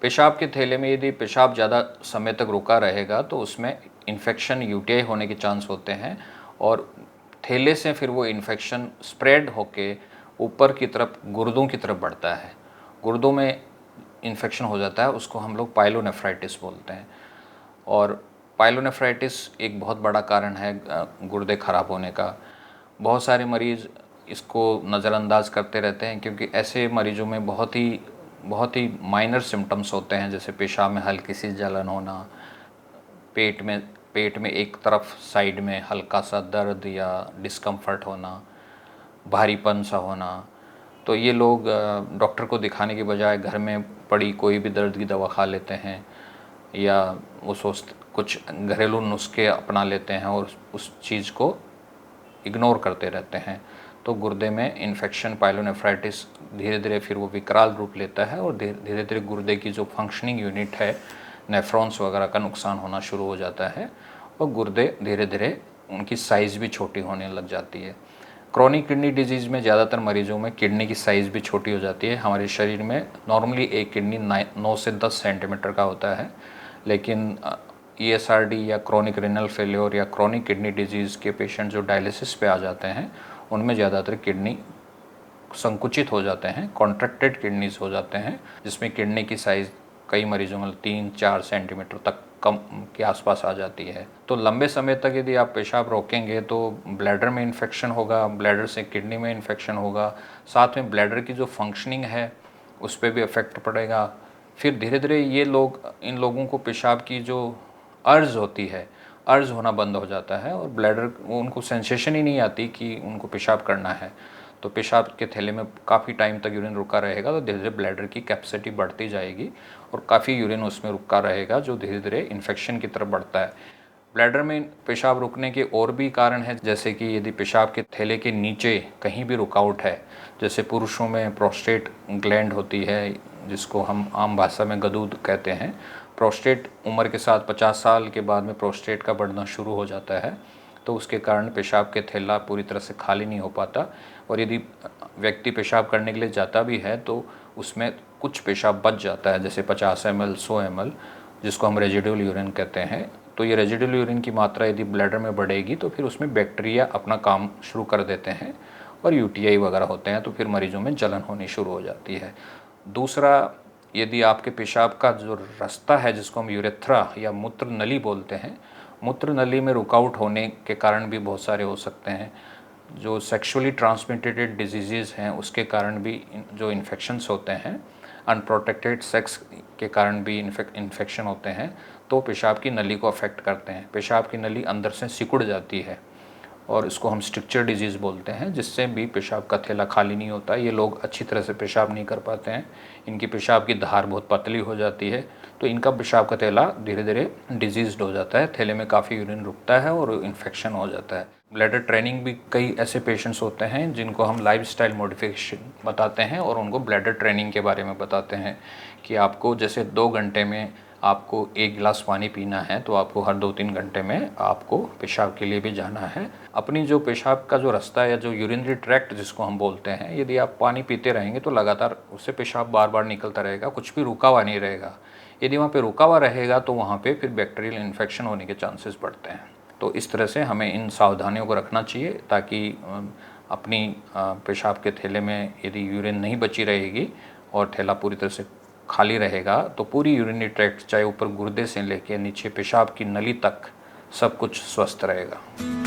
पेशाब के थैले में यदि पेशाब ज़्यादा समय तक रुका रहेगा तो उसमें इन्फेक्शन यूटीआई होने के चांस होते हैं और थैले से फिर वो इन्फेक्शन स्प्रेड होके ऊपर की तरफ गुर्दों की तरफ बढ़ता है। गुर्दों में इन्फेक्शन हो जाता है, उसको हम लोग पाइलोनेफ्राइटिस बोलते हैं। और पाइलोनेफ्राइटिस एक बहुत बड़ा कारण है गुर्दे ख़राब होने का। बहुत सारे मरीज़ इसको नज़रअंदाज करते रहते हैं क्योंकि ऐसे मरीज़ों में बहुत ही माइनर सिम्टम्स होते हैं, जैसे पेशाब में हल्की सी जलन होना, पेट में एक तरफ साइड में हल्का सा दर्द या डिस्कम्फर्ट होना, भारीपन सा होना। तो ये लोग डॉक्टर को दिखाने के बजाय घर में पड़ी कोई भी दर्द की दवा खा लेते हैं या वो सोचते कुछ घरेलू नुस्खे अपना लेते हैं और उस चीज़ को इग्नोर करते रहते हैं। तो गुर्दे में इन्फेक्शन पाइलोनेफ्राइटिस धीरे धीरे फिर वो विकराल रूप लेता है और धीरे धीरे गुर्दे की जो फंक्शनिंग यूनिट है, नेफ्रॉन्स वगैरह का नुकसान होना शुरू हो जाता है और गुर्दे धीरे धीरे उनकी साइज़ भी छोटी होने लग जाती है। क्रॉनिक किडनी डिजीज़ में ज़्यादातर मरीजों में किडनी की साइज़ भी छोटी हो जाती है। हमारे शरीर में नॉर्मली एक किडनी 9 से 10 सेंटीमीटर का होता है, लेकिन ESRD या क्रॉनिक रिनल फेल्योर या क्रॉनिक किडनी डिजीज़ के पेशेंट जो डायलिसिस पे आ जाते हैं उनमें ज़्यादातर किडनी संकुचित हो जाते हैं, कॉन्ट्रैक्टेड किडनीज हो जाते हैं, जिसमें किडनी की साइज़ कई मरीजों में 3-4 सेंटीमीटर तक कम के आसपास आ जाती है। तो लंबे समय तक यदि आप पेशाब रोकेंगे तो ब्लैडर में इन्फेक्शन होगा, ब्लैडर से किडनी में इन्फेक्शन होगा, साथ में ब्लैडर की जो फंक्शनिंग है उस पर भी इफ़ेक्ट पड़ेगा। फिर धीरे धीरे इन लोगों को पेशाब की जो अर्ज होती है, अर्ज होना बंद हो जाता है और ब्लैडर उनको सेंसेशन ही नहीं आती कि उनको पेशाब करना है। तो पेशाब के थैले में काफ़ी टाइम तक यूरिन रुका रहेगा तो धीरे धीरे ब्लैडर की कैपेसिटी बढ़ती जाएगी और काफ़ी यूरिन उसमें रुका रहेगा जो धीरे धीरे इन्फेक्शन की तरफ बढ़ता है। ब्लैडर में पेशाब रुकने के और भी कारण हैं, जैसे कि यदि पेशाब के थैले के नीचे कहीं भी रुकावट है, जैसे पुरुषों में प्रोस्टेट ग्लैंड होती है जिसको हम आम भाषा में गदूद कहते हैं। प्रोस्टेट उम्र के साथ 50 साल के बाद में प्रोस्टेट का बढ़ना शुरू हो जाता है, तो उसके कारण पेशाब के थैला पूरी तरह से खाली नहीं हो पाता और यदि व्यक्ति पेशाब करने के लिए जाता भी है तो उसमें कुछ पेशाब बच जाता है, जैसे 50 ml 100 ml, जिसको हम रेजिडुअल यूरिन कहते हैं। तो ये रेजिडुअल यूरिन की मात्रा यदि ब्लैडर में बढ़ेगी तो फिर उसमें बैक्टीरिया अपना काम शुरू कर देते हैं और यूटीआई वगैरह होते हैं, तो फिर मरीजों में जलन होनी शुरू हो जाती है। दूसरा, यदि आपके पेशाब का जो रास्ता है जिसको हम यूरेथ्रा या मूत्र नली बोलते हैं, मूत्र नली में रुकावट होने के कारण भी बहुत सारे हो सकते हैं। जो सेक्सुअली ट्रांसमिटेड डिजीज़ हैं उसके कारण भी जो इन्फेक्शंस होते हैं, अनप्रोटेक्टेड सेक्स के कारण भी इन्फेक्शन होते हैं, तो पेशाब की नली को अफेक्ट करते हैं। पेशाब की नली अंदर से सिकुड़ जाती है और इसको हम स्ट्रक्चर डिजीज़ बोलते हैं, जिससे भी पेशाब का थैला खाली नहीं होता। ये लोग अच्छी तरह से पेशाब नहीं कर पाते हैं, इनकी पेशाब की धार बहुत पतली हो जाती है, तो इनका पेशाब का थैला धीरे धीरे डिजीज़्ड हो जाता है, थैले में काफ़ी यूरिन रुकता है और इन्फेक्शन हो जाता है। ब्लैडर ट्रेनिंग भी कई ऐसे पेशेंट्स होते हैं जिनको हम लाइफस्टाइल मॉडिफिकेशन बताते हैं और उनको ब्लैडर ट्रेनिंग के बारे में बताते हैं कि आपको जैसे 2 घंटे में आपको 1 गिलास पानी पीना है तो आपको हर 2-3 घंटे में आपको पेशाब के लिए भी जाना है। अपनी जो पेशाब का जो रास्ता है या जो यूरिनरी ट्रैक्ट जिसको हम बोलते हैं, यदि आप पानी पीते रहेंगे तो लगातार उससे पेशाब बार बार निकलता रहेगा, कुछ भी रुका हुआ नहीं रहेगा। यदि वहाँ पे रुका हुआ रहेगा तो वहाँ पे फिर बैक्टीरियल इन्फेक्शन होने के चांसेस बढ़ते हैं। तो इस तरह से हमें इन सावधानियों को रखना चाहिए ताकि अपनी पेशाब के थैले में यदि यूरिन नहीं बची रहेगी और थैला पूरी तरह से खाली रहेगा तो पूरी यूरिनरी ट्रैक्ट, चाहे ऊपर गुर्दे से लेकर नीचे पेशाब की नली तक, सब कुछ स्वस्थ रहेगा।